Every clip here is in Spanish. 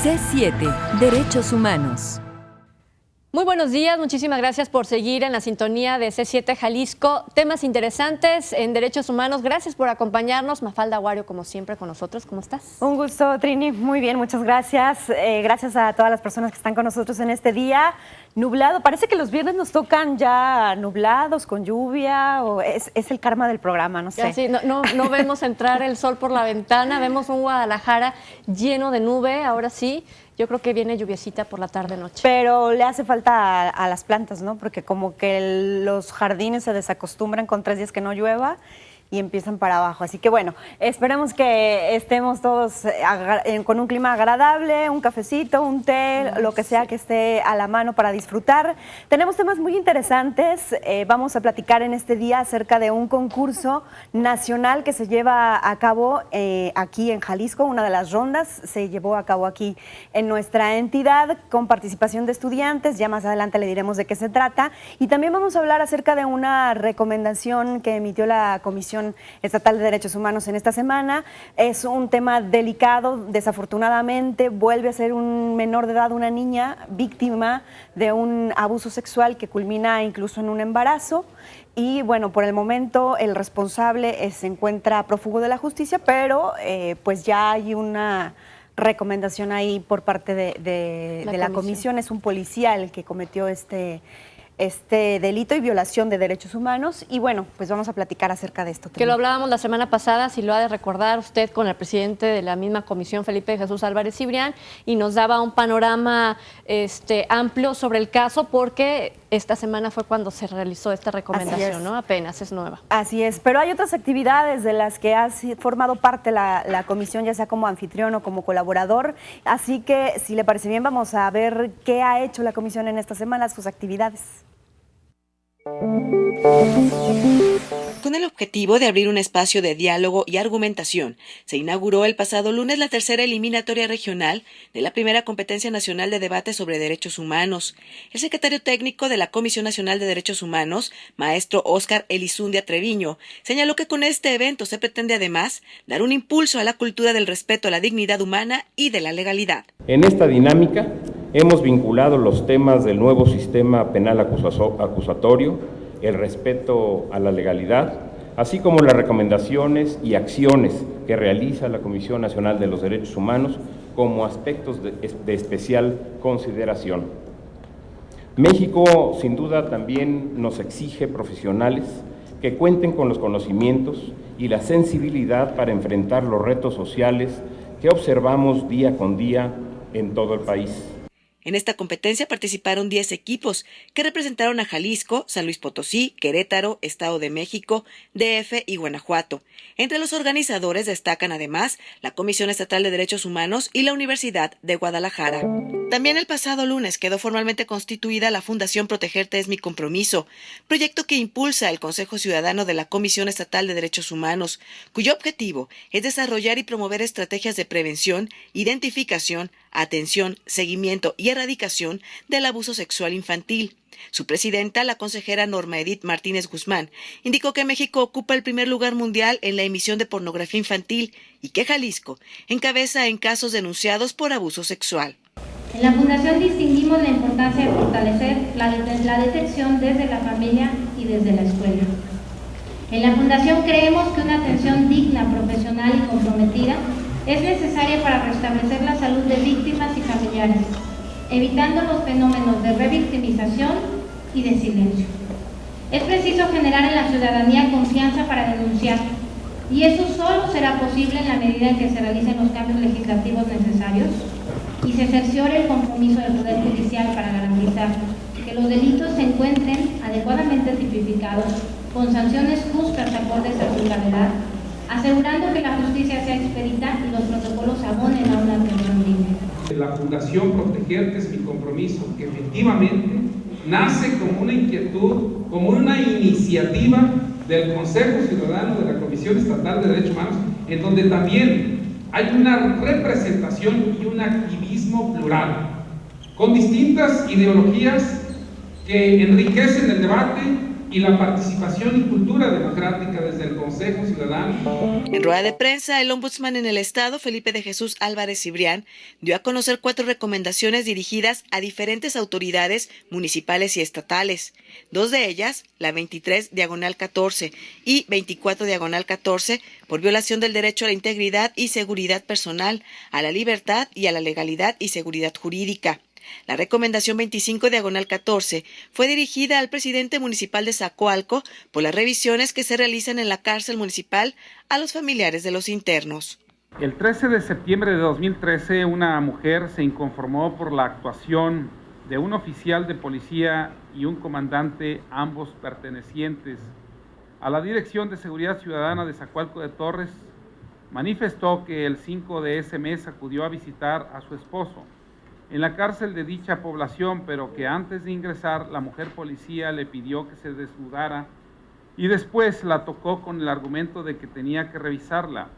C7, Derechos Humanos. Muy buenos días, muchísimas gracias por seguir en la sintonía de C7 Jalisco. Temas interesantes en derechos humanos. Gracias por acompañarnos. Mafalda Aguario, como siempre, con nosotros. ¿Cómo estás? Un gusto, Trini. Muy bien, muchas gracias. Gracias a todas las personas que están con nosotros en este día nublado. Parece que los viernes nos tocan ya nublados, con lluvia, o es el karma del programa, no sé. Sí, no vemos entrar el sol por la ventana, vemos un Guadalajara lleno de nube, ahora sí. Yo creo que viene lluviecita por la tarde-noche. Pero le hace falta a las plantas, ¿no? Porque como que los jardines se desacostumbran con 3 días que no llueva y empiezan para abajo. Así que bueno, esperemos que estemos todos con un clima agradable, un cafecito, un té, lo que sea que esté a la mano para disfrutar. Tenemos temas muy interesantes. Vamos a platicar en este día acerca de un concurso nacional que se lleva a cabo aquí en Jalisco. Una de las rondas se llevó a cabo aquí en nuestra entidad con participación de estudiantes. Ya más adelante le diremos de qué se trata. Y también vamos a hablar acerca de una recomendación que emitió la Comisión Estatal de Derechos Humanos en esta semana. Es un tema delicado, desafortunadamente vuelve a ser un menor de edad, una niña víctima de un abuso sexual que culmina incluso en un embarazo. Y bueno, por el momento el responsable se encuentra prófugo de la justicia, pero pues ya hay una recomendación ahí por parte de la comisión. Es un policía el que cometió este delito y violación de derechos humanos. Y bueno, pues vamos a platicar acerca de esto. Que lo hablábamos la semana pasada, si lo ha de recordar usted, con el presidente de la misma comisión, Felipe Jesús Álvarez Cibrián, y nos daba un panorama amplio sobre el caso, porque esta semana fue cuando se realizó esta recomendación, ¿no? Apenas es nueva. Así es, pero hay otras actividades de las que ha formado parte la comisión, ya sea como anfitrión o como colaborador. Así que, si le parece bien, vamos a ver qué ha hecho la comisión en esta semana, sus actividades. Con el objetivo de abrir un espacio de diálogo y argumentación, se inauguró el pasado lunes la tercera eliminatoria regional de la primera competencia nacional de debate sobre derechos humanos. El secretario técnico de la Comisión Nacional de Derechos Humanos, maestro Óscar Elizundia Treviño, señaló que con este evento se pretende además dar un impulso a la cultura del respeto a la dignidad humana y de la legalidad. En esta dinámica hemos vinculado los temas del nuevo sistema penal acusatorio, el respeto a la legalidad, así como las recomendaciones y acciones que realiza la Comisión Nacional de los Derechos Humanos como aspectos de especial consideración. México, sin duda, también nos exige profesionales que cuenten con los conocimientos y la sensibilidad para enfrentar los retos sociales que observamos día con día en todo el país. En esta competencia participaron 10 equipos que representaron a Jalisco, San Luis Potosí, Querétaro, Estado de México, DF y Guanajuato. Entre los organizadores destacan además la Comisión Estatal de Derechos Humanos y la Universidad de Guadalajara. También el pasado lunes quedó formalmente constituida la Fundación Protegerte es mi compromiso, proyecto que impulsa el Consejo Ciudadano de la Comisión Estatal de Derechos Humanos, cuyo objetivo es desarrollar y promover estrategias de prevención, identificación, atención, seguimiento y erradicación del abuso sexual infantil. Su presidenta, la consejera Norma Edith Martínez Guzmán, indicó que México ocupa el primer lugar mundial en la emisión de pornografía infantil y que Jalisco encabeza en casos denunciados por abuso sexual. En la Fundación distinguimos la importancia de fortalecer la detección desde la familia y desde la escuela. En la Fundación creemos que una atención digna, profesional y comprometida es necesaria para restablecer la salud de víctimas y familiares, evitando los fenómenos de revictimización y de silencio. Es preciso generar en la ciudadanía confianza para denunciar, y eso solo será posible en la medida en que se realicen los cambios legislativos necesarios y se cerciore el compromiso del Poder Judicial para garantizar que los delitos se encuentren adecuadamente tipificados, con sanciones justas acordes a su gravedad, asegurando que la justicia sea expedita y los protocolos abonen a una atención digna. La Fundación Protegerte es mi compromiso, que efectivamente nace como una inquietud, como una iniciativa del Consejo Ciudadano de la Comisión Estatal de Derechos Humanos, en donde también hay una representación y un activismo plural, con distintas ideologías que enriquecen el debate, y la participación y cultura democrática desde el Consejo Ciudadano. En rueda de prensa, el ombudsman en el Estado, Felipe de Jesús Álvarez Cibrián, dio a conocer 4 recomendaciones dirigidas a diferentes autoridades municipales y estatales. 2 de ellas, la 23/14 y 24/14, por violación del derecho a la integridad y seguridad personal, a la libertad y a la legalidad y seguridad jurídica. La recomendación 25/14 fue dirigida al presidente municipal de Zacoalco por las revisiones que se realizan en la cárcel municipal a los familiares de los internos. El 13 de septiembre de 2013, una mujer se inconformó por la actuación de un oficial de policía y un comandante, ambos pertenecientes a la Dirección de Seguridad Ciudadana de Zacoalco de Torres. Manifestó que el 5 de ese mes acudió a visitar a su esposo en la cárcel de dicha población, pero que antes de ingresar la mujer policía le pidió que se desnudara y después la tocó con el argumento de que tenía que revisarla.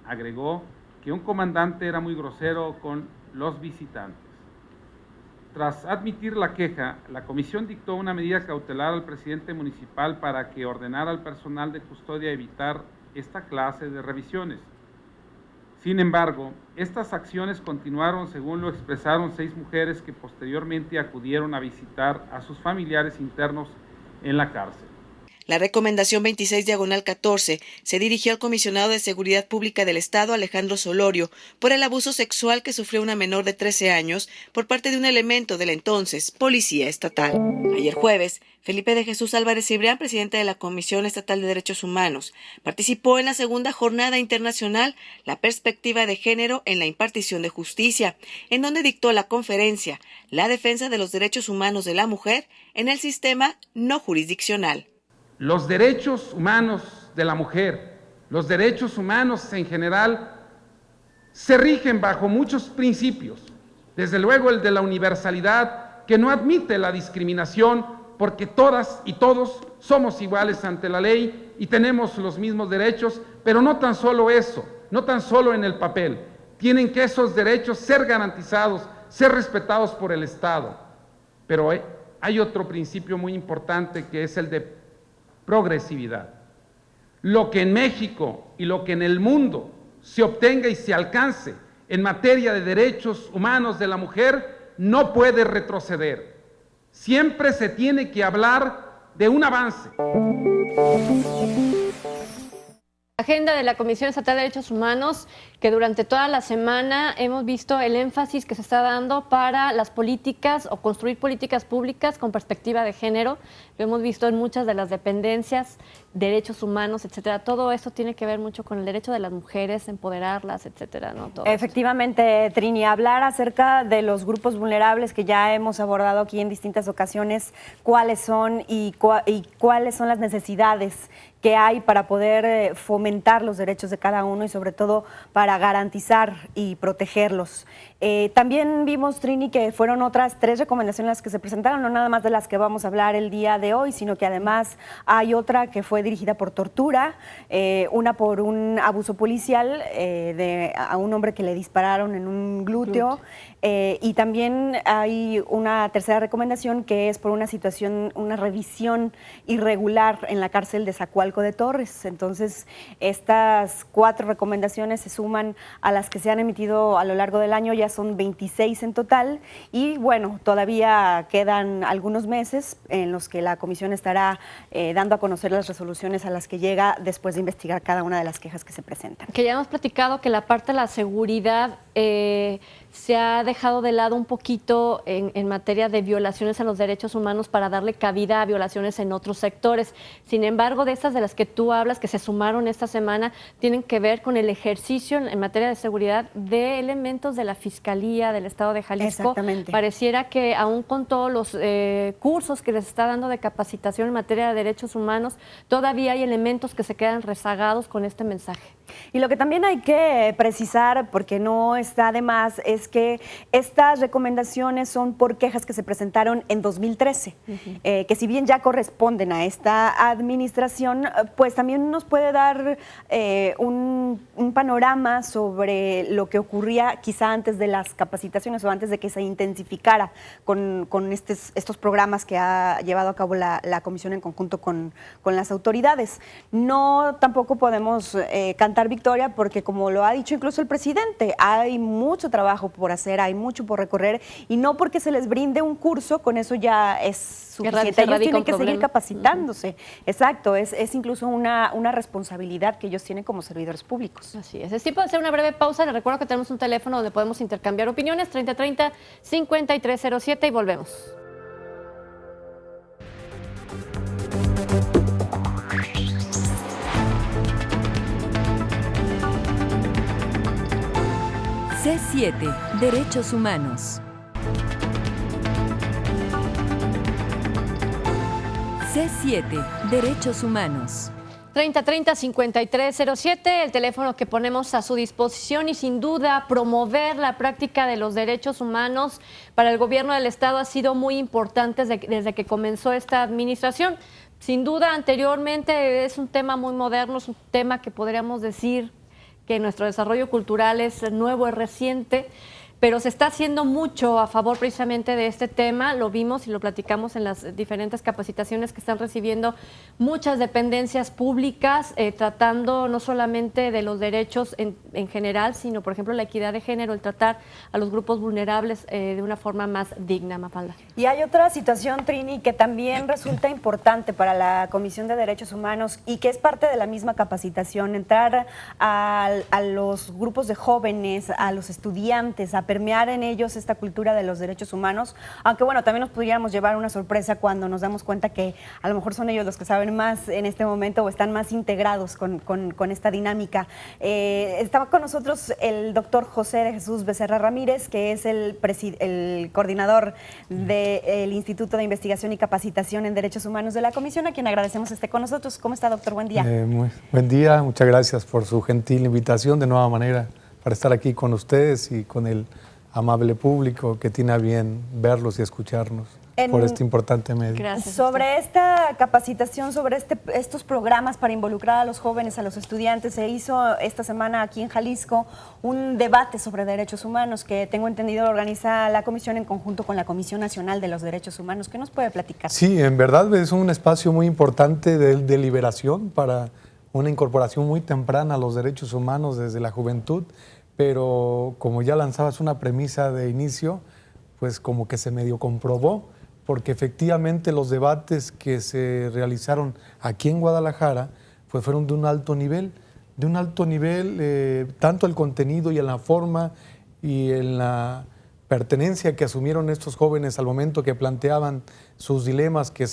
Agregó que un comandante era muy grosero con los visitantes. Tras admitir la queja, la comisión dictó una medida cautelar al presidente municipal para que ordenara al personal de custodia evitar esta clase de revisiones. Sin embargo, estas acciones continuaron, según lo expresaron 6 mujeres que posteriormente acudieron a visitar a sus familiares internos en la cárcel. La recomendación 26/14 se dirigió al comisionado de Seguridad Pública del Estado, Alejandro Solorio, por el abuso sexual que sufrió una menor de 13 años por parte de un elemento de la entonces Policía Estatal. Ayer jueves, Felipe de Jesús Álvarez Cibrián, presidente de la Comisión Estatal de Derechos Humanos, participó en la segunda jornada internacional La Perspectiva de Género en la Impartición de Justicia, en donde dictó la conferencia La defensa de los derechos humanos de la mujer en el sistema no jurisdiccional. Los derechos humanos de la mujer, los derechos humanos en general, se rigen bajo muchos principios. Desde luego el de la universalidad, que no admite la discriminación, porque todas y todos somos iguales ante la ley y tenemos los mismos derechos, pero no tan solo eso, no tan solo en el papel. Tienen que esos derechos ser garantizados, ser respetados por el Estado. Pero hay otro principio muy importante, que es el de progresividad. Lo que en México y lo que en el mundo se obtenga y se alcance en materia de derechos humanos de la mujer no puede retroceder. Siempre se tiene que hablar de un avance. Agenda de la Comisión Estatal de Derechos Humanos, que durante toda la semana hemos visto el énfasis que se está dando para las políticas o construir políticas públicas con perspectiva de género. Lo hemos visto en muchas de las dependencias, derechos humanos, etcétera. Todo esto tiene que ver mucho con el derecho de las mujeres, empoderarlas, etcétera, ¿no? Todo efectivamente, esto. Trini, hablar acerca de los grupos vulnerables que ya hemos abordado aquí en distintas ocasiones, cuáles son y cuáles son las necesidades que hay para poder fomentar los derechos de cada uno y sobre todo para garantizar y protegerlos. También vimos, Trini, que fueron otras 3 recomendaciones las que se presentaron, no nada más de las que vamos a hablar el día de hoy, sino que además hay otra que fue dirigida por tortura, una por un abuso policial a un hombre que le dispararon en un glúteo. Y también hay una tercera recomendación que es por una revisión irregular en la cárcel de Zacoalco de Torres. Entonces, estas 4 recomendaciones se suman a las que se han emitido a lo largo del año, ya son 26 en total y bueno, todavía quedan algunos meses en los que la comisión estará dando a conocer las resoluciones a las que llega después de investigar cada una de las quejas que se presentan. Que ya hemos platicado que la parte de la seguridad se ha dejado de lado un poquito en materia de violaciones a los derechos humanos para darle cabida a violaciones en otros sectores. Sin embargo, de estas de las que tú hablas, que se sumaron esta semana, tienen que ver con el ejercicio en materia de seguridad de elementos de la Fiscalía del Estado de Jalisco. Exactamente. Pareciera que aún con todos los cursos que les está dando de capacitación en materia de derechos humanos, todavía hay elementos que se quedan rezagados con este mensaje. Y lo que también hay que precisar, porque no está de más, es que estas recomendaciones son por quejas que se presentaron en 2013, que si bien ya corresponden a esta administración, pues también nos puede dar un panorama sobre lo que ocurría quizá antes de las capacitaciones o antes de que se intensificara con estos programas que ha llevado a cabo la comisión en conjunto con las autoridades. No tampoco podemos cantar victoria porque, como lo ha dicho incluso el presidente, hay mucho trabajo por hacer, hay mucho por recorrer, y no porque se les brinde un curso, con eso ya es suficiente. Ellos tienen que seguir capacitándose. Exacto, es incluso una responsabilidad que ellos tienen como servidores públicos. Así es tiempo de hacer una breve pausa. Les recuerdo que tenemos un teléfono donde podemos intercambiar opiniones, 3030-5307, y volvemos. C7, Derechos Humanos. C7, Derechos Humanos. 3030-5307, el teléfono que ponemos a su disposición, y sin duda promover la práctica de los derechos humanos para el gobierno del Estado ha sido muy importante desde que comenzó esta administración. Sin duda, anteriormente es un tema muy moderno, es un tema que podríamos decir que nuestro desarrollo cultural es nuevo, es reciente, pero se está haciendo mucho a favor precisamente de este tema. Lo vimos y lo platicamos en las diferentes capacitaciones que están recibiendo muchas dependencias públicas, tratando no solamente de los derechos en general, sino, por ejemplo, la equidad de género, el tratar a los grupos vulnerables de una forma más digna, Mafalda. Y hay otra situación, Trini, que también resulta importante para la Comisión de Derechos Humanos y que es parte de la misma capacitación: entrar a los grupos de jóvenes, a los estudiantes, a permear en ellos esta cultura de los derechos humanos, aunque bueno, también nos pudiéramos llevar una sorpresa cuando nos damos cuenta que a lo mejor son ellos los que saben más en este momento o están más integrados con esta dinámica. Estaba con nosotros el doctor José de Jesús Becerra Ramírez, que es el coordinador del Instituto de Investigación y Capacitación en Derechos Humanos de la Comisión, a quien agradecemos esté con nosotros. ¿Cómo está, doctor? Buen día. Muy buen día, muchas gracias por su gentil invitación de nueva manera para estar aquí con ustedes y con el amable público que tiene a bien verlos y escucharnos por este importante medio. Gracias. Sobre esta capacitación, sobre estos programas para involucrar a los jóvenes, a los estudiantes, se hizo esta semana aquí en Jalisco un debate sobre derechos humanos que, tengo entendido, organiza la Comisión en conjunto con la Comisión Nacional de los Derechos Humanos. ¿Qué nos puede platicar? Sí, en verdad es un espacio muy importante de deliberación para una incorporación muy temprana a los derechos humanos desde la juventud, pero como ya lanzabas una premisa de inicio, pues como que se medio comprobó, porque efectivamente los debates que se realizaron aquí en Guadalajara pues fueron de un alto nivel, tanto el contenido y en la forma y en la pertenencia que asumieron estos jóvenes al momento que planteaban sus dilemas que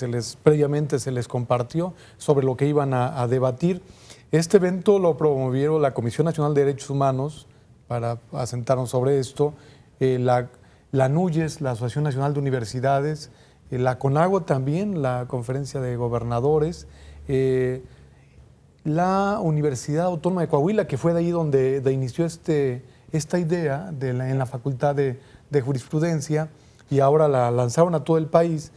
previamente se les compartió sobre lo que iban a debatir. Este evento lo promovieron la Comisión Nacional de Derechos Humanos para asentarnos sobre esto, la NUYES, la Asociación Nacional de Universidades, la CONAGO también, la Conferencia de Gobernadores, la Universidad Autónoma de Coahuila, que fue de ahí donde inició esta idea en la Facultad de Jurisprudencia, y ahora la lanzaron a todo el país,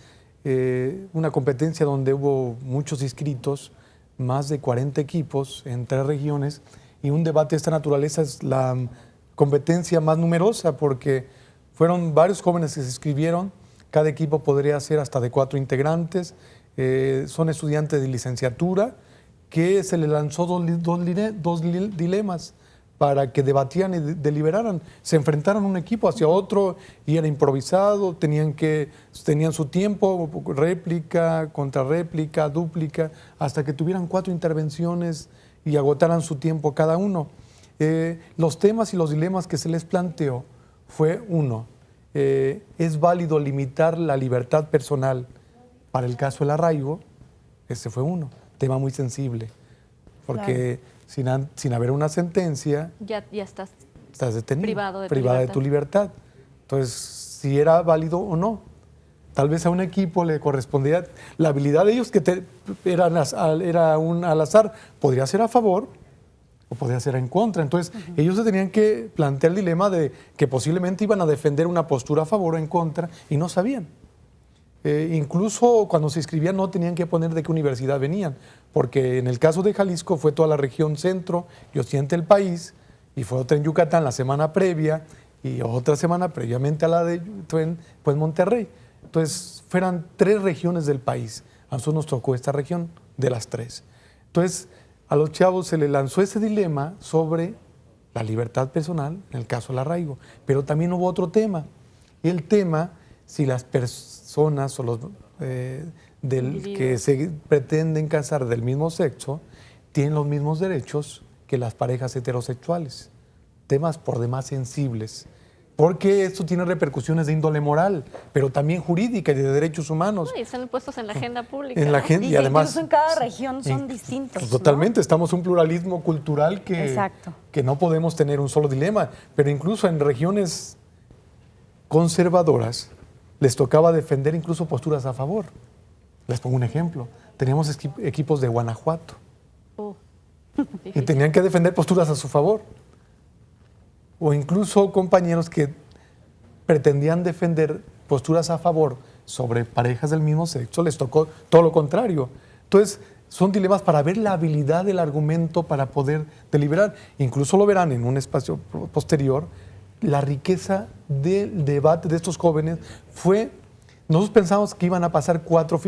una competencia donde hubo muchos inscritos, más de 40 equipos en 3 regiones, y un debate de esta naturaleza es la competencia más numerosa porque fueron varios jóvenes que se inscribieron, cada equipo podría ser hasta de 4 integrantes, son estudiantes de licenciatura que se les lanzó dos dilemas para que debatían y deliberaran, se enfrentaron un equipo hacia otro y era improvisado, tenían su tiempo, réplica, contrarréplica, dúplica, hasta que tuvieran 4 intervenciones y agotaran su tiempo cada uno. Los temas y los dilemas que se les planteó fue uno, ¿es válido limitar la libertad personal para el caso del arraigo? Ese fue uno, tema muy sensible, porque sin haber una sentencia, ya estás detenido, privado de tu libertad. Entonces, si era válido o no. Tal vez a un equipo le correspondía la habilidad de ellos, que era al azar, podría ser a favor o podía ser en contra. Entonces, ellos se tenían que plantear el dilema de que posiblemente iban a defender una postura a favor o en contra y no sabían. Incluso cuando se inscribían no tenían que poner de qué universidad venían, porque en el caso de Jalisco fue toda la región centro y occidente del país, y fue otra en Yucatán la semana previa y otra semana previamente a la de pues, Monterrey. Entonces, fueran 3 regiones del país. A nosotros nos tocó esta región de las 3. Entonces, a los chavos se les lanzó ese dilema sobre la libertad personal, en el caso del arraigo, pero también hubo otro tema. Y el tema, si las personas o los que se pretenden casar del mismo sexo tienen los mismos derechos que las parejas heterosexuales. Temas por demás sensibles. Porque esto tiene repercusiones de índole moral, pero también jurídica y de derechos humanos. Y están puestos en la agenda pública. En la agenda, y además, incluso en cada región son distintos. Totalmente, ¿no? estamos en un pluralismo cultural que no podemos tener un solo dilema, pero incluso en regiones conservadoras les tocaba defender incluso posturas a favor. Les pongo un ejemplo. Teníamos equipos de Guanajuato y tenían que defender posturas a su favor. O incluso compañeros que pretendían defender posturas a favor sobre parejas del mismo sexo, les tocó todo lo contrario. Entonces, son dilemas para ver la habilidad del argumento para poder deliberar. Incluso lo verán en un espacio posterior, la riqueza del debate de estos jóvenes fue... Nosotros pensamos que iban a pasar 4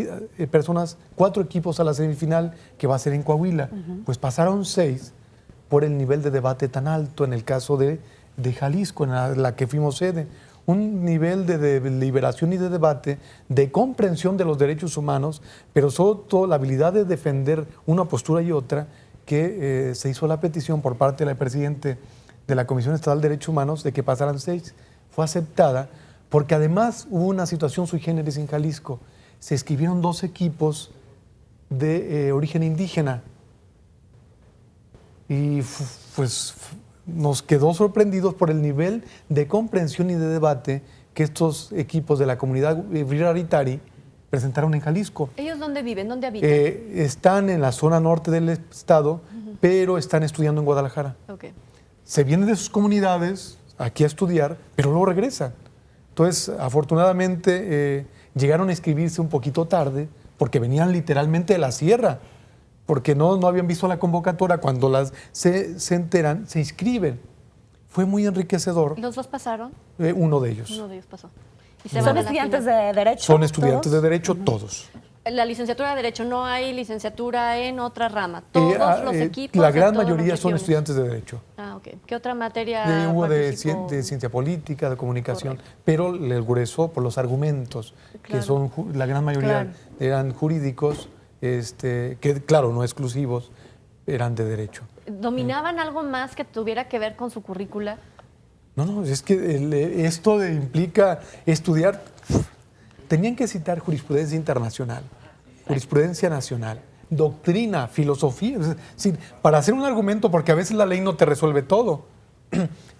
equipos a la semifinal, que va a ser en Coahuila. Pues pasaron 6 por el nivel de debate tan alto en el caso de Jalisco, en la que fuimos sede. Un nivel de deliberación y de debate, de comprensión de los derechos humanos, pero sobre todo la habilidad de defender una postura y otra, que se hizo la petición por parte del presidente de la Comisión Estatal de Derechos Humanos de que pasaran 6. Fue aceptada porque además hubo una situación sui generis en Jalisco. Se inscribieron 2 equipos de origen indígena. Y pues nos quedó sorprendidos por el nivel de comprensión y de debate que estos equipos de la comunidad Aritari presentaron en Jalisco. ¿Ellos dónde viven? ¿Dónde habitan? Están en la zona norte del estado, pero están estudiando en Guadalajara. Okay. Se vienen de sus comunidades aquí a estudiar, pero luego regresan. Entonces, afortunadamente, llegaron a inscribirse un poquito tarde porque venían literalmente de la sierra, porque no habían visto la convocatoria. Cuando se enteran, se inscriben. Fue muy enriquecedor. ¿Los 2 pasaron? Uno de ellos. Uno de ellos pasó. ¿Y ¿Son estudiantes de Derecho? Son estudiantes de Derecho todos. La licenciatura de Derecho, no hay licenciatura en otra rama. Todos los equipos. La gran mayoría son estudiantes de Derecho. Ah, ok. ¿Qué otra materia? Hubo de ciencia política, de comunicación, pero el grueso por los argumentos, que son la gran mayoría eran jurídicos, que claro, no exclusivos, eran de Derecho. ¿Dominaban algo más que tuviera que ver con su currícula? No, es que esto implica estudiar. Tenían que citar jurisprudencia internacional, jurisprudencia nacional, doctrina, filosofía. Es decir, para hacer un argumento, porque a veces la ley no te resuelve todo,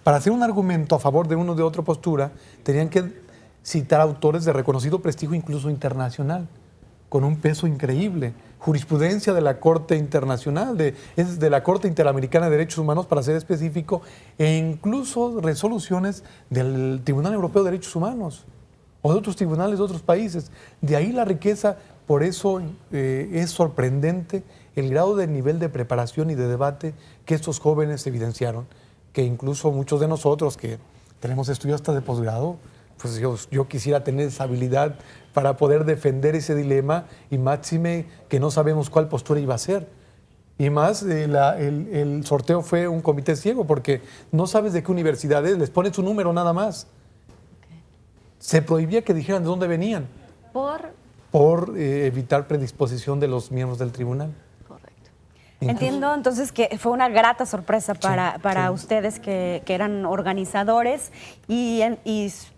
para hacer un argumento a favor de uno o de otra postura, tenían que citar autores de reconocido prestigio, incluso internacional, con un peso increíble. Jurisprudencia de la Corte Internacional, es de la Corte Interamericana de Derechos Humanos, para ser específico, e incluso resoluciones del Tribunal Europeo de Derechos Humanos, o de otros tribunales de otros países. De ahí la riqueza. Por eso es sorprendente el grado de nivel de preparación y de debate que estos jóvenes evidenciaron, que incluso muchos de nosotros que tenemos estudios hasta de posgrado, pues yo quisiera tener esa habilidad para poder defender ese dilema, y máxime que no sabemos cuál postura iba a ser. Y más, el sorteo fue un comité ciego, porque no sabes de qué universidad es, les pones su número nada más. Se prohibía que dijeran de dónde venían. Por evitar predisposición de los miembros del tribunal. Correcto. Entiendo entonces que fue una grata sorpresa para ustedes que eran organizadores, y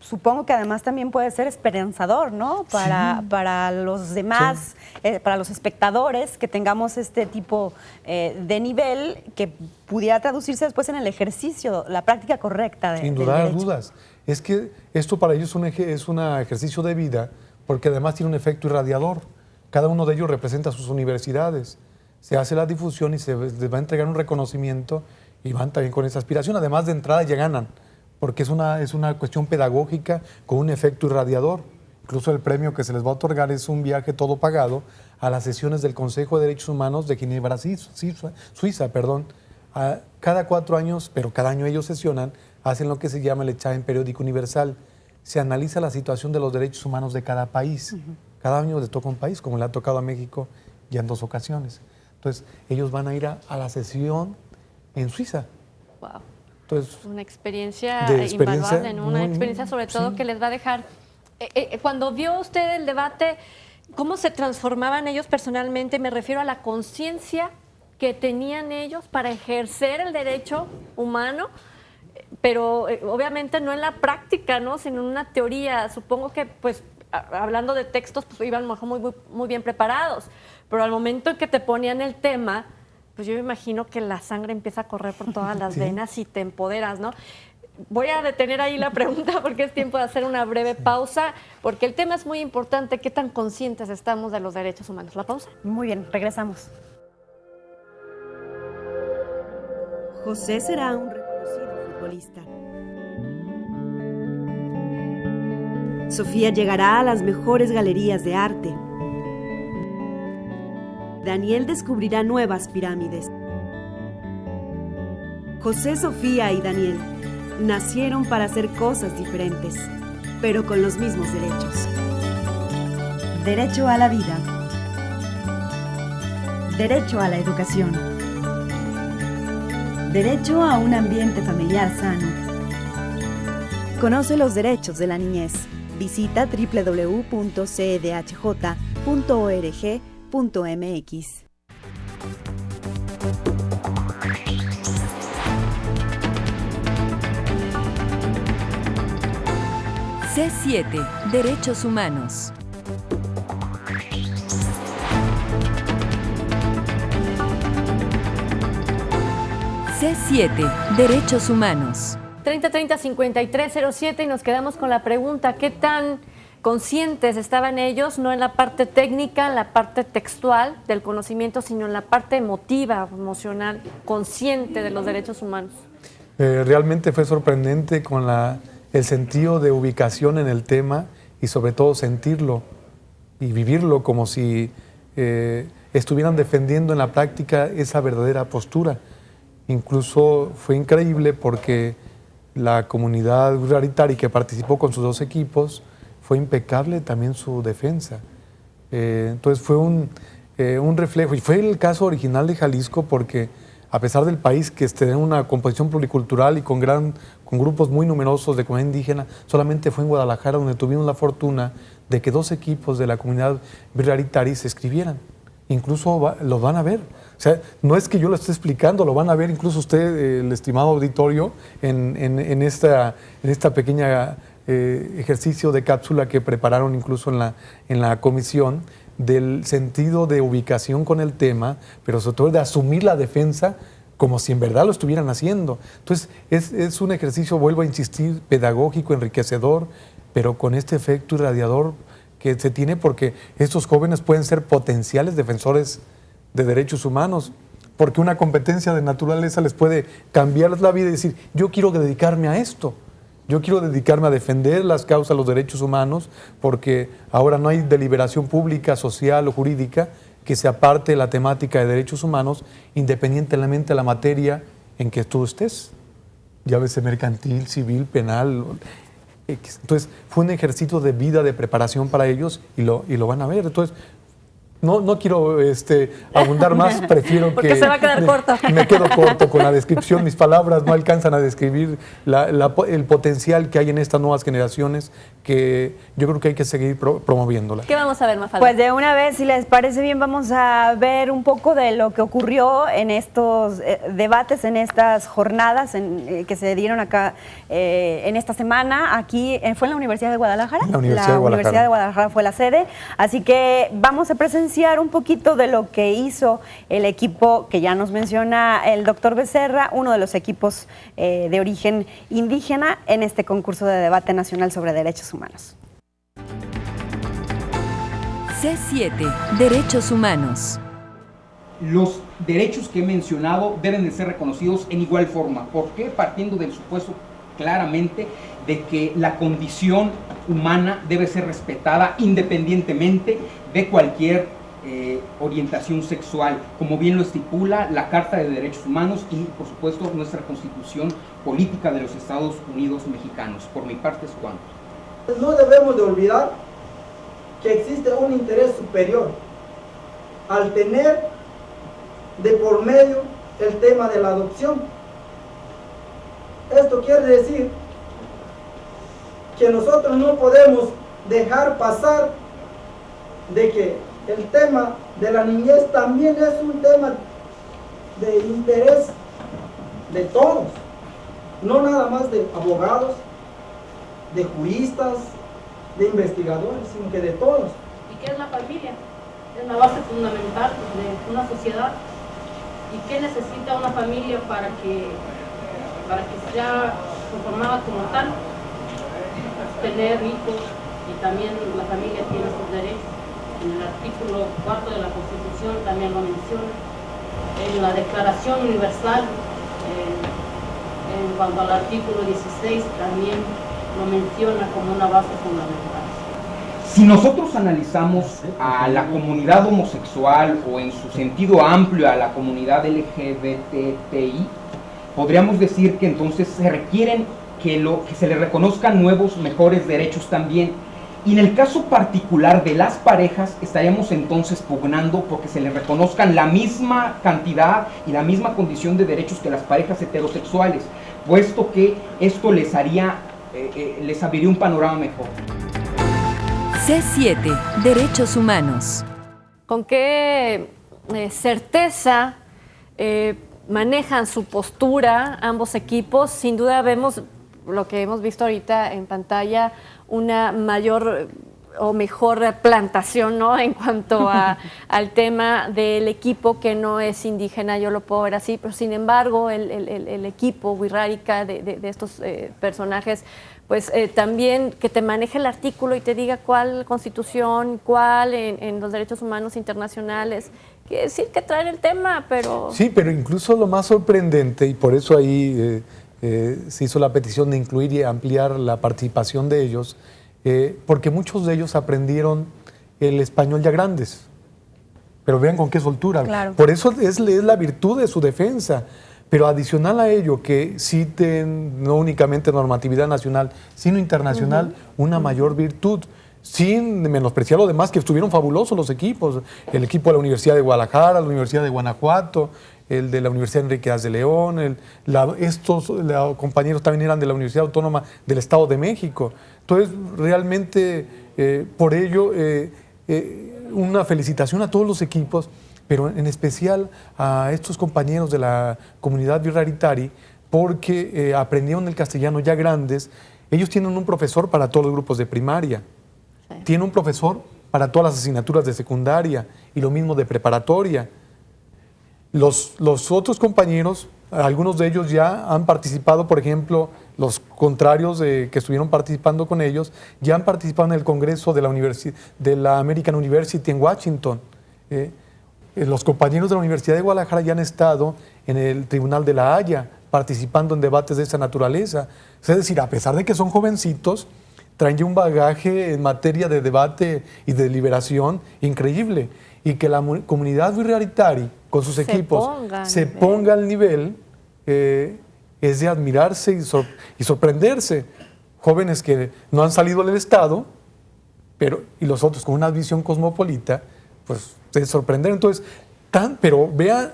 supongo que además también puede ser esperanzador, ¿no? Para los demás, para los espectadores, que tengamos este tipo de nivel que pudiera traducirse después en el ejercicio, la práctica correcta del derecho. Sin lugar a dudas. Es que esto para ellos es un ejercicio de vida, porque además tiene un efecto irradiador. Cada uno de ellos representa sus universidades. se hace la difusión y se les va a entregar un reconocimiento y van también con esa aspiración. Además de entrada ya ganan, porque es una cuestión pedagógica con un efecto irradiador. Incluso el premio que se les va a otorgar es un viaje todo pagado a las sesiones del Consejo de Derechos Humanos de Ginebra, Suiza. Cada 4 años, pero cada año ellos sesionan, hacen lo que se llama el examen periódico universal. Se analiza la situación de los derechos humanos de cada país. Cada año le toca un país, como le ha tocado a México ya en 2 ocasiones. Entonces, ellos van a ir a la sesión en Suiza. Wow. Entonces, una experiencia invaluable, ¿no? Una experiencia sobre todo que les va a dejar... cuando vio usted el debate, ¿cómo se transformaban ellos personalmente? Me refiero a la conciencia que tenían ellos para ejercer el derecho humano, pero obviamente no en la práctica, ¿no? Sino en una teoría. Supongo que, pues, hablando de textos, pues iban muy bien preparados, pero al momento en que te ponían el tema, pues yo me imagino que la sangre empieza a correr por todas las venas y te empoderas, ¿no? Voy a detener ahí la pregunta porque es tiempo de hacer una breve pausa, porque el tema es muy importante. ¿Qué tan conscientes estamos de los derechos humanos? La pausa. Muy bien, regresamos. José será un reconocido futbolista. Sofía llegará a las mejores galerías de arte. Daniel descubrirá nuevas pirámides. José, Sofía y Daniel nacieron para hacer cosas diferentes, pero con los mismos derechos. Derecho a la vida. Derecho a la educación. Derecho a un ambiente familiar sano. Conoce los derechos de la niñez. Visita www.cdhj.org.mx. C7, Derechos Humanos. C7, Derechos Humanos. 3030-5307 y nos quedamos con la pregunta, ¿qué tan conscientes estaban ellos, no en la parte técnica, en la parte textual del conocimiento, sino en la parte emotiva, emocional, consciente de los derechos humanos? Realmente fue sorprendente con el sentido de ubicación en el tema y sobre todo sentirlo y vivirlo como si estuvieran defendiendo en la práctica esa verdadera postura. Incluso fue increíble porque la comunidad raritaria que participó con sus 2 equipos fue impecable también su defensa. Entonces fue un reflejo, y fue el caso original de Jalisco porque a pesar del país que esté en una composición pluricultural y con grupos muy numerosos de comunidad indígena, solamente fue en Guadalajara donde tuvimos la fortuna de que 2 equipos de la comunidad raritaria se escribieran. Incluso los van a ver. O sea, no es que yo lo esté explicando, lo van a ver incluso usted, el estimado auditorio, en esta pequeña ejercicio de cápsula que prepararon incluso en la comisión, del sentido de ubicación con el tema, pero sobre todo de asumir la defensa como si en verdad lo estuvieran haciendo. Entonces, es un ejercicio, vuelvo a insistir, pedagógico, enriquecedor, pero con este efecto irradiador que se tiene porque estos jóvenes pueden ser potenciales defensores de derechos humanos, porque una competencia de naturaleza les puede cambiar la vida y decir, yo quiero dedicarme a esto, yo quiero dedicarme a defender las causas de los derechos humanos, porque ahora no hay deliberación pública, social o jurídica que se aparte de la temática de derechos humanos, independientemente de la materia en que tú estés, llámese mercantil, civil, penal. Entonces, fue un ejercicio de vida, de preparación para ellos y lo van a ver. Entonces, no quiero abundar más, prefiero porque que... se va a quedar corto. Me quedo corto con la descripción, mis palabras no alcanzan a describir el potencial que hay en estas nuevas generaciones, que yo creo que hay que seguir promoviéndola. ¿Qué vamos a ver, Mafalda? Pues de una vez, si les parece bien, vamos a ver un poco de lo que ocurrió en estos debates, en estas jornadas que se dieron acá en esta semana. Aquí fue en la Universidad de Guadalajara. La Universidad de Guadalajara fue la sede. Así que vamos a presenciar un poquito de lo que hizo el equipo que ya nos menciona el doctor Becerra, uno de los equipos de origen indígena en este concurso de debate nacional sobre derechos humanos. C7, Derechos Humanos. los derechos que he mencionado deben de ser reconocidos en igual forma. ¿Por qué? Partiendo del supuesto claramente de que la condición humana debe ser respetada independientemente de cualquier orientación sexual, como bien lo estipula la Carta de Derechos Humanos y, por supuesto, nuestra Constitución Política de los Estados Unidos Mexicanos. Por mi parte es cuanto. No debemos de olvidar que existe un interés superior al tener de por medio el tema de la adopción. Esto quiere decir que nosotros no podemos dejar pasar de que el tema de la niñez también es un tema de interés de todos, no nada más de abogados, de juristas, de investigadores, sino que de todos. ¿Y qué es la familia? Es la base fundamental de una sociedad. ¿Y qué necesita una familia para que sea conformada como tal? Tener hijos, y también la familia tiene sus derechos. En el artículo 4 de la Constitución también lo menciona. En la Declaración Universal, en cuanto al artículo 16, también lo menciona como una base fundamental. Si nosotros analizamos a la comunidad homosexual o en su sentido amplio a la comunidad LGBTI, podríamos decir que entonces se requieren que se le reconozcan nuevos, mejores derechos también. Y en el caso particular de las parejas, estaríamos entonces pugnando porque se les reconozcan la misma cantidad y la misma condición de derechos que las parejas heterosexuales, puesto que esto les abriría un panorama mejor. C7, Derechos Humanos. ¿Con qué certeza manejan su postura ambos equipos? Sin duda vemos lo que hemos visto ahorita en pantalla, una mayor o mejor plantación, ¿no?, en cuanto al tema del equipo que no es indígena, yo lo puedo ver así, pero sin embargo el equipo Wixárika de estos personajes, pues también que te maneje el artículo y te diga cuál constitución, cuál en los derechos humanos internacionales. Quiere decir que traen el tema, pero... Sí, pero incluso lo más sorprendente, y por eso ahí se hizo la petición de incluir y ampliar la participación de ellos, porque muchos de ellos aprendieron el español ya grandes. Pero vean con qué soltura. Claro. Por eso es la virtud de su defensa. Pero adicional a ello, que citen no únicamente normatividad nacional, sino internacional, una mayor virtud, sin menospreciar lo demás, que estuvieron fabulosos los equipos. El equipo de la Universidad de Guadalajara, la Universidad de Guanajuato, el de la Universidad Enrique Díaz de León, estos compañeros también eran de la Universidad Autónoma del Estado de México. Entonces, realmente, por ello, una felicitación a todos los equipos, pero en especial a estos compañeros de la comunidad Wixárika, porque aprendieron el castellano ya grandes. Ellos tienen un profesor para todos los grupos de primaria, tienen un profesor para todas las asignaturas de secundaria y lo mismo de preparatoria. Los otros compañeros, algunos de ellos ya han participado, por ejemplo, los contrarios que estuvieron participando con ellos, ya han participado en el Congreso de la American University en Washington. Los compañeros de la Universidad de Guadalajara ya han estado en el Tribunal de la Haya, participando en debates de esta naturaleza. Es decir, a pesar de que son jovencitos, traen ya un bagaje en materia de debate y de deliberación increíble. Y que la comunidad Wixárika, con sus equipos, se ponga al nivel, es de admirarse y sorprenderse. Jóvenes que no han salido del Estado, y los otros con una visión cosmopolita, pues se sorprenden. Entonces, pero vea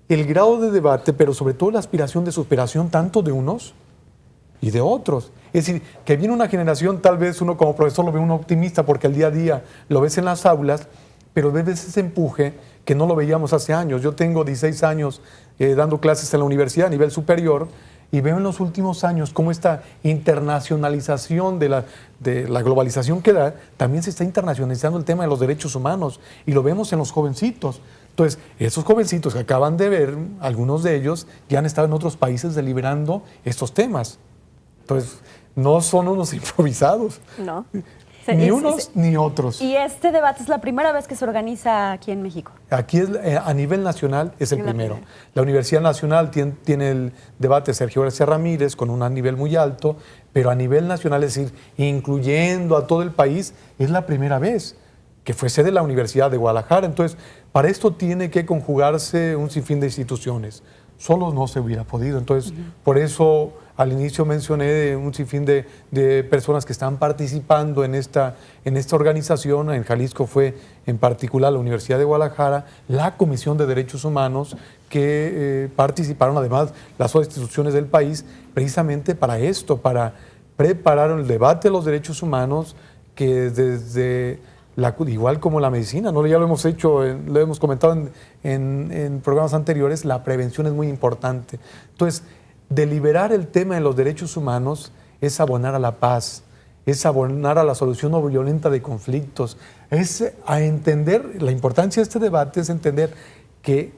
el grado de debate, pero sobre todo la aspiración de superación tanto de unos y de otros. Es decir, que viene una generación, tal vez uno como profesor lo ve uno optimista porque el día a día lo ves en las aulas, pero ves ese empuje que no lo veíamos hace años. Yo tengo 16 años dando clases en la universidad a nivel superior y veo en los últimos años cómo esta internacionalización de la globalización que da, también se está internacionalizando el tema de los derechos humanos y lo vemos en los jovencitos. Entonces, esos jovencitos que acaban de ver, algunos de ellos ya han estado en otros países deliberando estos temas. Entonces, no son unos improvisados. No. Ni unos ni otros. Y este debate es la primera vez que se organiza aquí en México. Aquí a nivel nacional es el primero. La Universidad Nacional tiene el debate Sergio García Ramírez con un nivel muy alto, pero a nivel nacional, es decir, incluyendo a todo el país, es la primera vez que fue sede de la Universidad de Guadalajara. Entonces, para esto tiene que conjugarse un sinfín de instituciones. Solo no se hubiera podido. Entonces, por eso al inicio mencioné un sinfín de personas que están participando en esta organización. En Jalisco fue en particular la Universidad de Guadalajara, la Comisión de Derechos Humanos, que participaron además las otras instituciones del país precisamente para esto, para preparar el debate de los derechos humanos, que desde igual como la medicina, ¿no? Ya lo hemos hecho, lo hemos comentado en programas anteriores, la prevención es muy importante. Entonces, deliberar el tema de los derechos humanos es abonar a la paz, es abonar a la solución no violenta de conflictos, es a entender, la importancia de este debate es entender que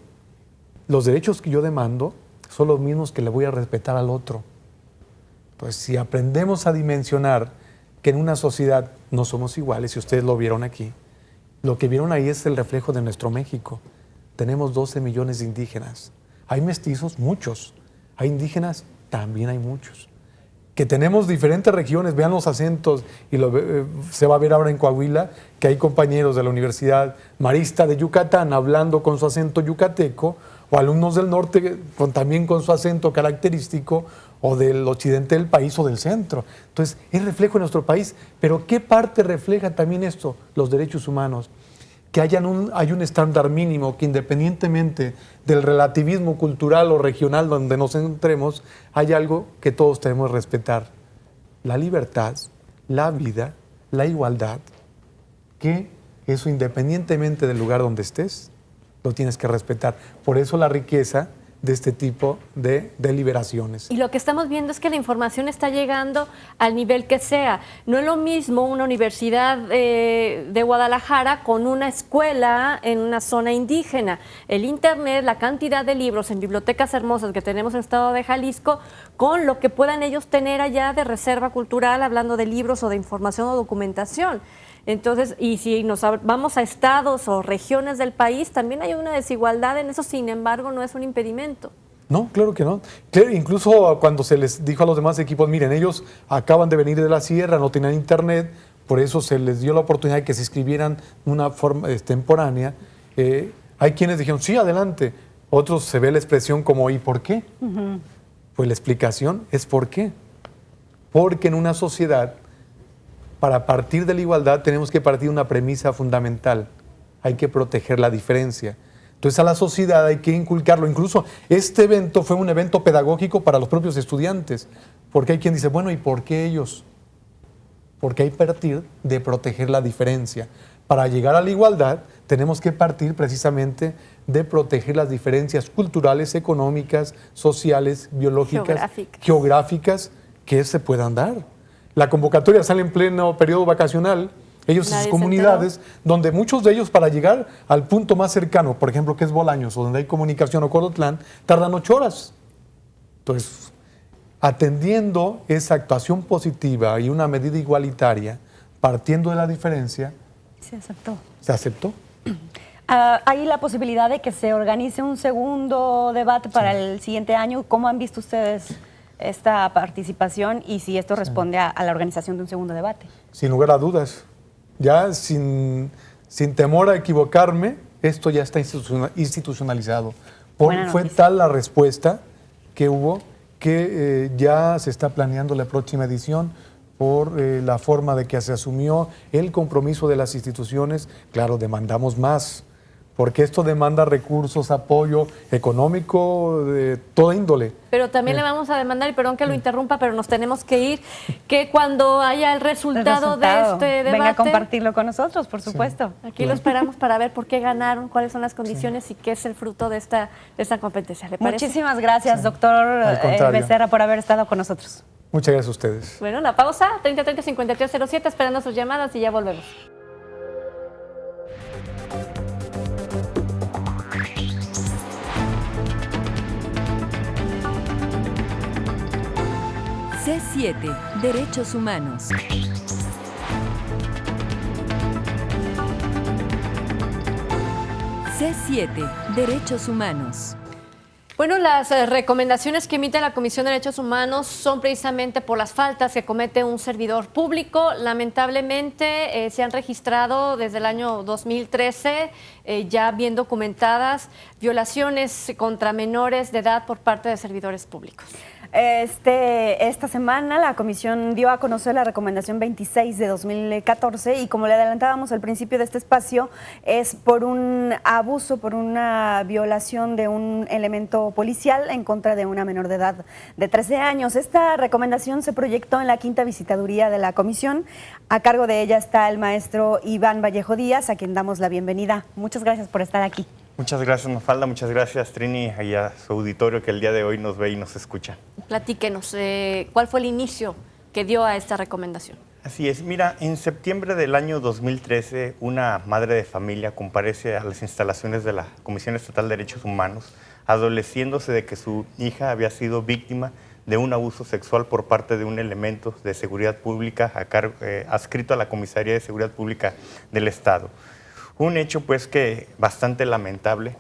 los derechos que yo demando son los mismos que le voy a respetar al otro. Pues si aprendemos a dimensionar que en una sociedad no somos iguales, y ustedes lo vieron aquí, lo que vieron ahí es el reflejo de nuestro México. Tenemos 12 millones de indígenas. Hay mestizos, muchos. Hay indígenas, también hay muchos. Que tenemos diferentes regiones, vean los acentos, y se va a ver ahora en Coahuila que hay compañeros de la Universidad Marista de Yucatán hablando con su acento yucateco, o alumnos del norte también con su acento característico, o del occidente del país o del centro. Entonces, es reflejo de nuestro país. Pero ¿qué parte refleja también esto? Los derechos humanos. Que hay un estándar mínimo que, independientemente del relativismo cultural o regional donde nos entremos, hay algo que todos tenemos que respetar. La libertad, la vida, la igualdad, que eso, independientemente del lugar donde estés, lo tienes que respetar. Por eso la riqueza de este tipo de deliberaciones. Y lo que estamos viendo es que la información está llegando al nivel que sea. No es lo mismo una universidad de Guadalajara con una escuela en una zona indígena. El Internet, la cantidad de libros en bibliotecas hermosas que tenemos en el estado de Jalisco, con lo que puedan ellos tener allá de reserva cultural, hablando de libros o de información o documentación. Entonces, y si nos vamos a estados o regiones del país, también hay una desigualdad en eso, sin embargo, no es un impedimento. No, claro que no. Incluso cuando se les dijo a los demás equipos, miren, ellos acaban de venir de la sierra, no tenían internet, por eso se les dio la oportunidad de que se inscribieran de una forma extemporánea. Hay quienes dijeron, sí, adelante. Otros se ve la expresión como, ¿y por qué? Pues la explicación es ¿por qué? Porque en una sociedad, para partir de la igualdad, tenemos que partir de una premisa fundamental. Hay que proteger la diferencia. Entonces, a la sociedad hay que inculcarlo. Incluso este evento fue un evento pedagógico para los propios estudiantes. Porque hay quien dice, bueno, ¿y por qué ellos? Porque hay que partir de proteger la diferencia. Para llegar a la igualdad, tenemos que partir precisamente de proteger las diferencias culturales, económicas, sociales, biológicas, geográficas que se puedan dar. La convocatoria sale en pleno periodo vacacional, ellos y sus comunidades, donde muchos de ellos, para llegar al punto más cercano, por ejemplo, que es Bolaños, o donde hay comunicación, o Colotlán, tardan 8 horas. Entonces, atendiendo esa actuación positiva y una medida igualitaria, partiendo de la diferencia, se aceptó. Se aceptó. ¿Hay la posibilidad de que se organice un segundo debate para el siguiente año? ¿Cómo han visto ustedes esta participación y si esto responde a la organización de un segundo debate? Sin lugar a dudas. Ya sin temor a equivocarme, esto ya está institucionalizado. Fue tal la respuesta que hubo que ya se está planeando la próxima edición por la forma de que se asumió el compromiso de las instituciones. Claro, demandamos más, porque esto demanda recursos, apoyo económico de toda índole. Pero también le vamos a demandar, y perdón que lo interrumpa, pero nos tenemos que ir, que cuando haya el resultado de este debate... Venga a compartirlo con nosotros, por supuesto. Sí. Aquí lo esperamos para ver por qué ganaron, cuáles son las condiciones y qué es el fruto de esta competencia. ¿Le parece? Muchísimas gracias, doctor Becerra, por haber estado con nosotros. Muchas gracias a ustedes. Bueno, la pausa, 3030-5307, esperando sus llamadas y ya volvemos. C7, Derechos Humanos. C7, Derechos Humanos. Bueno, las recomendaciones que emite la Comisión de Derechos Humanos son precisamente por las faltas que comete un servidor público. Lamentablemente se han registrado desde el año 2013 ya bien documentadas violaciones contra menores de edad por parte de servidores públicos. Esta semana la comisión dio a conocer la recomendación 26 de 2014 y como le adelantábamos al principio de este espacio, es por un abuso, por una violación de un elemento policial en contra de una menor de edad de 13 años. Esta recomendación se proyectó en la 5ª visitaduría de la comisión. A cargo de ella está el maestro Iván Vallejo Díaz, a quien damos la bienvenida. Muchas gracias por estar aquí. Muchas gracias, Mafalda. Muchas gracias, Trini, y a su auditorio que el día de hoy nos ve y nos escucha. Platíquenos, ¿cuál fue el inicio que dio a esta recomendación? Así es. Mira, en septiembre del año 2013, una madre de familia comparece a las instalaciones de la Comisión Estatal de Derechos Humanos, adoleciéndose de que su hija había sido víctima de un abuso sexual por parte de un elemento de seguridad pública adscrito a la Comisaría de Seguridad Pública del Estado. Un hecho pues que bastante lamentable,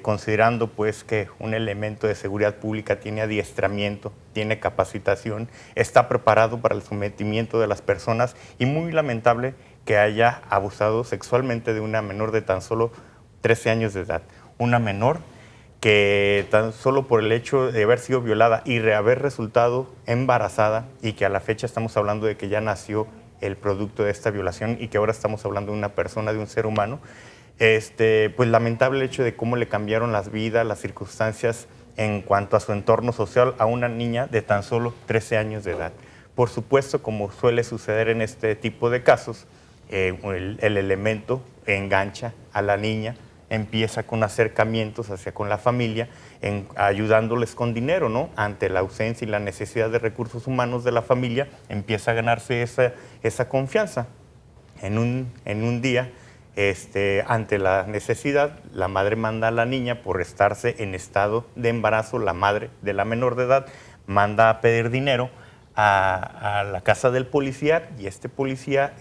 considerando pues que un elemento de seguridad pública tiene adiestramiento, tiene capacitación, está preparado para el sometimiento de las personas y muy lamentable que haya abusado sexualmente de una menor de tan solo 13 años de edad. Una menor que tan solo por el hecho de haber sido violada y de haber resultado embarazada y que a la fecha estamos hablando de que ya nació el producto de esta violación y que ahora estamos hablando de una persona, de un ser humano, pues lamentable el hecho de cómo le cambiaron las vidas, las circunstancias en cuanto a su entorno social a una niña de tan solo 13 años de edad. Por supuesto, como suele suceder en este tipo de casos, el elemento engancha a la niña, empieza con acercamientos hacia con la familia, ayudándoles con dinero, ¿no? Ante la ausencia y la necesidad de recursos humanos de la familia, empieza a ganarse esa confianza. En un día, ante la necesidad, la madre manda a la niña por estarse en estado de embarazo, la madre de la menor de edad manda a pedir dinero a la casa del policía y este policía,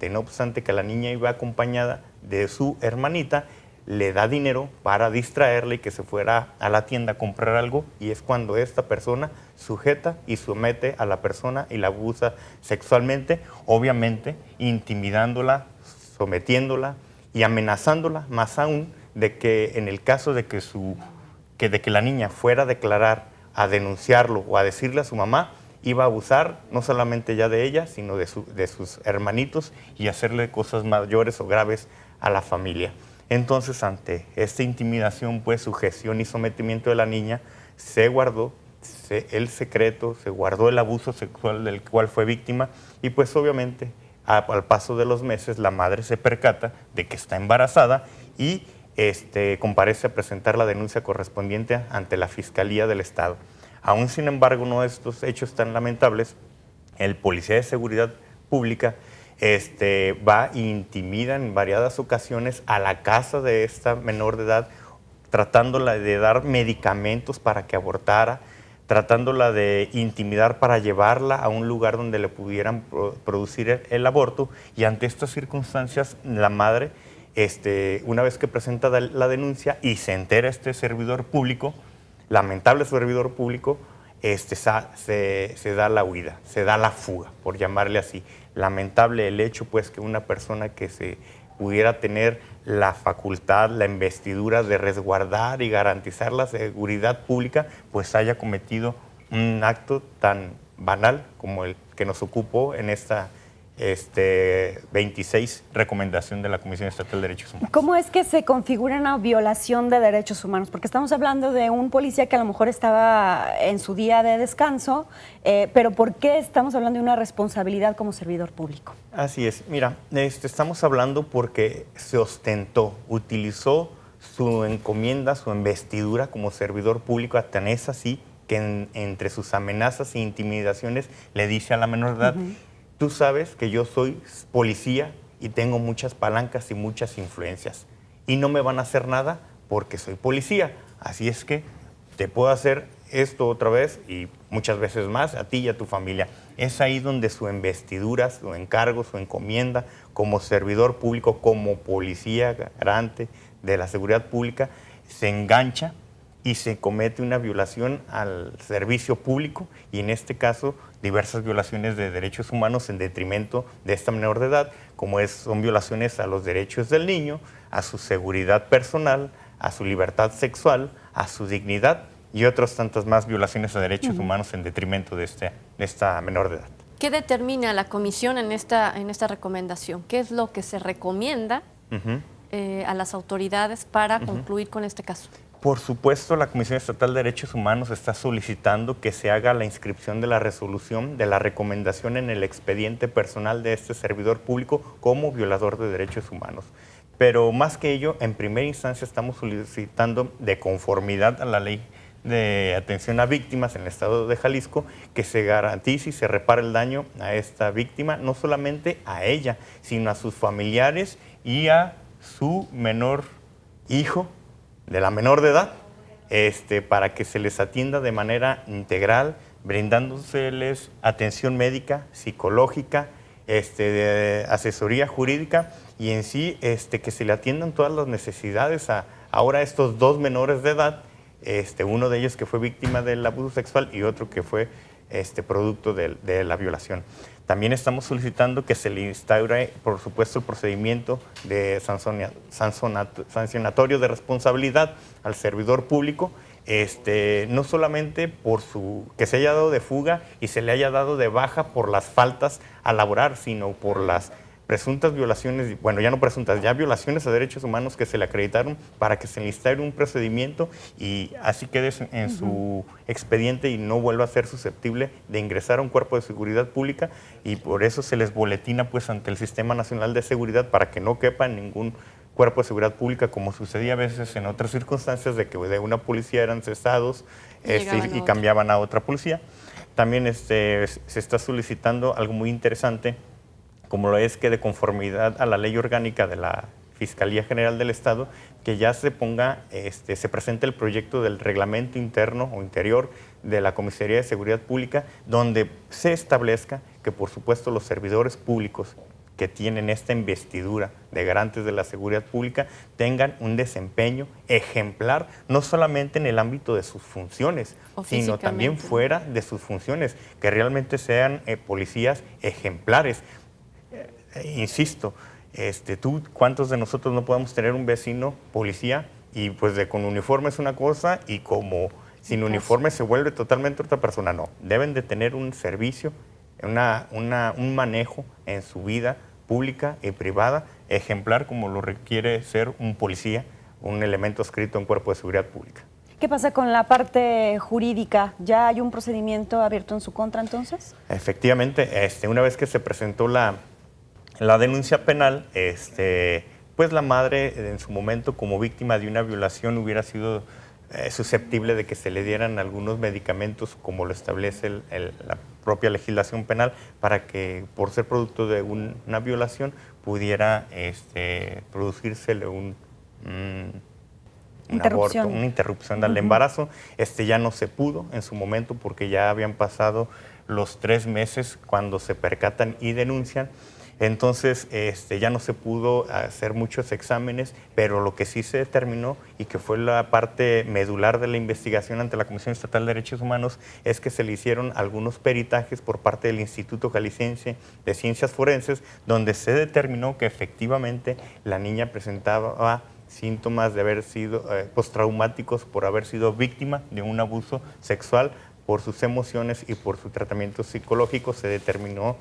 no obstante que la niña iba acompañada de su hermanita, le da dinero para distraerle y que se fuera a la tienda a comprar algo y es cuando esta persona sujeta y somete a la persona y la abusa sexualmente, obviamente intimidándola, sometiéndola y amenazándola, más aún de que en el caso de que la niña fuera a declarar, a denunciarlo o a decirle a su mamá, iba a abusar no solamente ya de ella, sino de sus hermanitos y hacerle cosas mayores o graves a la familia. Entonces, ante esta intimidación, pues, sujeción y sometimiento de la niña, se guardó el secreto, se guardó el abuso sexual del cual fue víctima y, pues, obviamente, al paso de los meses, la madre se percata de que está embarazada y comparece a presentar la denuncia correspondiente ante la Fiscalía del Estado. Aún, sin embargo, uno de estos hechos tan lamentables, el policía de seguridad pública va e intimida en variadas ocasiones a la casa de esta menor de edad, tratándola de dar medicamentos para que abortara, tratándola de intimidar para llevarla a un lugar donde le pudieran producir el aborto. Y ante estas circunstancias, la madre, una vez que presenta la denuncia y se entera este servidor público, lamentable servidor público, se da la huida, se da la fuga, por llamarle así. Lamentable el hecho, pues, que una persona que se pudiera tener la facultad, la investidura de resguardar y garantizar la seguridad pública, pues haya cometido un acto tan banal como el que nos ocupó en esta 26 recomendación de la Comisión Estatal de Derechos Humanos. ¿Cómo es que se configura una violación de derechos humanos? Porque estamos hablando de un policía que a lo mejor estaba en su día de descanso, pero ¿por qué estamos hablando de una responsabilidad como servidor público? Así es. Mira, estamos hablando porque se ostentó, utilizó su encomienda, su investidura como servidor público, tan es así que entre sus amenazas e intimidaciones le dice a la menor de edad, tú sabes que yo soy policía y tengo muchas palancas y muchas influencias y no me van a hacer nada porque soy policía. Así es que te puedo hacer esto otra vez y muchas veces más a ti y a tu familia. Es ahí donde su investidura, su encargo, su encomienda como servidor público, como policía garante de la seguridad pública se engancha y se comete una violación al servicio público y en este caso diversas violaciones de derechos humanos en detrimento de esta menor de edad, como son violaciones a los derechos del niño, a su seguridad personal, a su libertad sexual, a su dignidad y otras tantas más violaciones a derechos humanos en detrimento de esta menor de edad. ¿Qué determina la comisión en esta recomendación? ¿Qué es lo que se recomienda a las autoridades para concluir con este caso? Por supuesto, la Comisión Estatal de Derechos Humanos está solicitando que se haga la inscripción de la resolución de la recomendación en el expediente personal de este servidor público como violador de derechos humanos. Pero más que ello, en primera instancia estamos solicitando, de conformidad a la ley de atención a víctimas en el estado de Jalisco, que se garantice y se repare el daño a esta víctima, no solamente a ella, sino a sus familiares y a su menor hijo de la menor de edad, para que se les atienda de manera integral, brindándoseles atención médica, psicológica, de asesoría jurídica y en sí que se le atiendan todas las necesidades a ahora estos dos menores de edad, uno de ellos que fue víctima del abuso sexual y otro que fue producto de la violación. También estamos solicitando que se le instaure, por supuesto, el procedimiento de sancionatorio de responsabilidad al servidor público, no solamente por que se haya dado de fuga y se le haya dado de baja por las faltas a laborar, sino por las presuntas violaciones, bueno, ya no presuntas, ya violaciones a derechos humanos que se le acreditaron para que se le instaure un procedimiento y así quede en su expediente y no vuelva a ser susceptible de ingresar a un cuerpo de seguridad pública y por eso se les boletina pues ante el Sistema Nacional de Seguridad para que no quepa en ningún cuerpo de seguridad pública, como sucedía a veces en otras circunstancias de que de una policía eran cesados y cambiaban a otra policía. También se está solicitando algo muy interesante, como lo es que de conformidad a la ley orgánica de la Fiscalía General del Estado, que ya se ponga, se presente el proyecto del reglamento interno o interior de la Comisaría de Seguridad Pública, donde se establezca que, por supuesto, los servidores públicos que tienen esta investidura de garantes de la seguridad pública tengan un desempeño ejemplar, no solamente en el ámbito de sus funciones, sino también fuera de sus funciones, que realmente sean policías ejemplares. Insisto, ¿cuántos de nosotros no podemos tener un vecino policía y pues con uniforme es una cosa y como sin uniforme se vuelve totalmente otra persona? No, deben de tener un servicio, un manejo en su vida pública y privada ejemplar como lo requiere ser un policía, un elemento adscrito en cuerpo de seguridad pública. ¿Qué pasa con la parte jurídica? ¿Ya hay un procedimiento abierto en su contra entonces? Efectivamente, una vez que se presentó la denuncia penal, pues la madre en su momento como víctima de una violación hubiera sido susceptible de que se le dieran algunos medicamentos como lo establece la propia legislación penal para que por ser producto de una violación pudiera producírsele un aborto, una interrupción del embarazo. Ya no se pudo en su momento porque ya habían pasado los 3 meses cuando se percatan y denuncian. Entonces ya no se pudo hacer muchos exámenes, pero lo que sí se determinó y que fue la parte medular de la investigación ante la Comisión Estatal de Derechos Humanos es que se le hicieron algunos peritajes por parte del Instituto Jalisciense de Ciencias Forenses, donde se determinó que efectivamente la niña presentaba síntomas de haber sido postraumáticos por haber sido víctima de un abuso sexual. Por sus emociones y por su tratamiento psicológico se determinó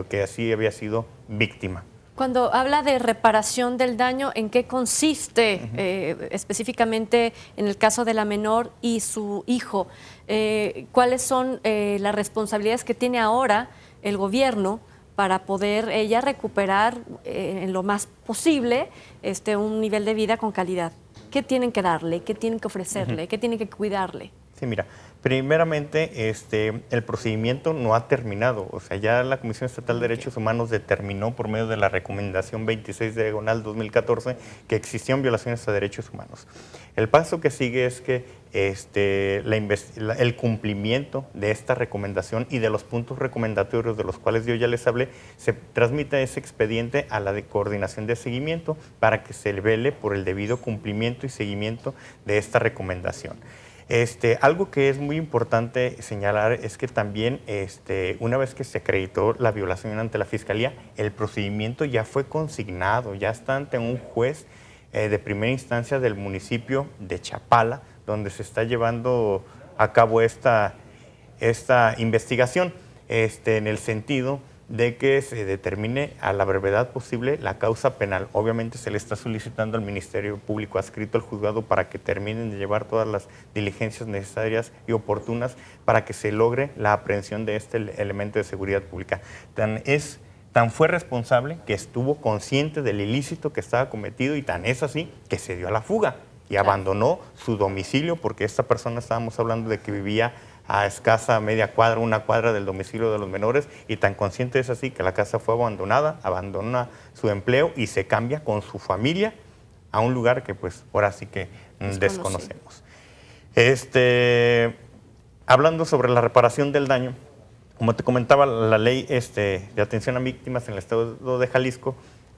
que así había sido víctima. Cuando habla de reparación del daño, ¿en qué consiste específicamente en el caso de la menor y su hijo? ¿Cuáles son las responsabilidades que tiene ahora el gobierno para poder ella recuperar en lo más posible un nivel de vida con calidad? ¿Qué tienen que darle? ¿Qué tienen que ofrecerle? ¿Qué tienen que cuidarle? Sí, mira, primeramente el procedimiento no ha terminado, o sea, ya la Comisión Estatal de Derechos Humanos determinó por medio de la recomendación 26/2014 que existían violaciones a derechos humanos. El paso que sigue es que el cumplimiento de esta recomendación y de los puntos recomendatorios de los cuales yo ya les hablé, se transmite ese expediente a la de coordinación de seguimiento para que se vele por el debido cumplimiento y seguimiento de esta recomendación. Algo que es muy importante señalar es que también una vez que se acreditó la violación ante la Fiscalía, el procedimiento ya fue consignado, ya está ante un juez de primera instancia del municipio de Chapala, donde se está llevando a cabo esta investigación, en el sentido de que se determine a la brevedad posible la causa penal. Obviamente se le está solicitando al Ministerio Público adscrito al juzgado para que terminen de llevar todas las diligencias necesarias y oportunas para que se logre la aprehensión de este elemento de seguridad pública. Tan fue responsable que estuvo consciente del ilícito que estaba cometido y tan es así que se dio a la fuga y abandonó su domicilio, porque esta persona, estábamos hablando de que vivía a escasa media cuadra, una cuadra del domicilio de los menores, y tan consciente es así que la casa fue abandonada, abandona su empleo y se cambia con su familia a un lugar que pues ahora sí que desconocemos. Hablando sobre la reparación del daño, como te comentaba, la ley de atención a víctimas en el estado de Jalisco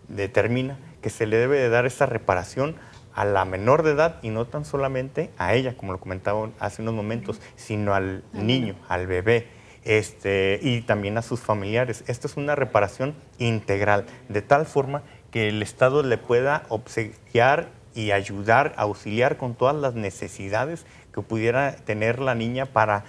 determina que se le debe de dar esa reparación a la menor de edad y no tan solamente a ella, como lo comentaba hace unos momentos, sino al niño, al bebé, y también a sus familiares. Esto es una reparación integral, de tal forma que el Estado le pueda obsequiar y ayudar, auxiliar con todas las necesidades que pudiera tener la niña para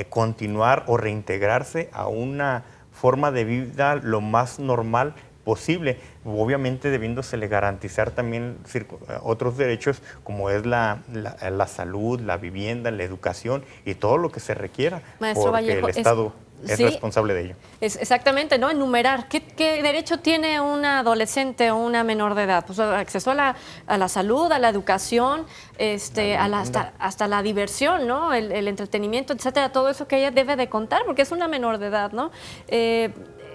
continuar o reintegrarse a una forma de vida lo más normal posible, obviamente debiéndosele garantizar también otros derechos como es la salud, la vivienda, la educación y todo lo que se requiera, Maestro porque Vallejo, el Estado es responsable de ello. Exactamente, ¿no? Enumerar. ¿Qué derecho tiene una adolescente o una menor de edad? Pues acceso a la salud, a la educación, hasta la diversión, ¿no? El entretenimiento, etcétera, todo eso que ella debe de contar, porque es una menor de edad, ¿no?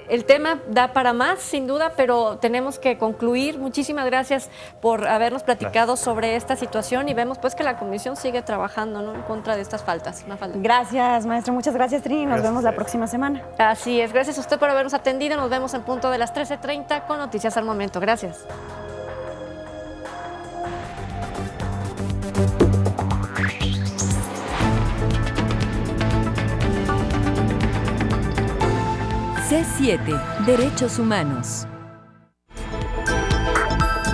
El tema da para más, sin duda, pero tenemos que concluir. Muchísimas gracias por habernos platicado sobre esta situación y vemos pues que la comisión sigue trabajando, ¿no?, en contra de estas faltas. Gracias, maestro. Muchas gracias, Trini. Nos vemos la próxima semana. Así es. Gracias a usted por habernos atendido. Nos vemos en punto de las 13:30 con Noticias al Momento. Gracias. C7, Derechos Humanos.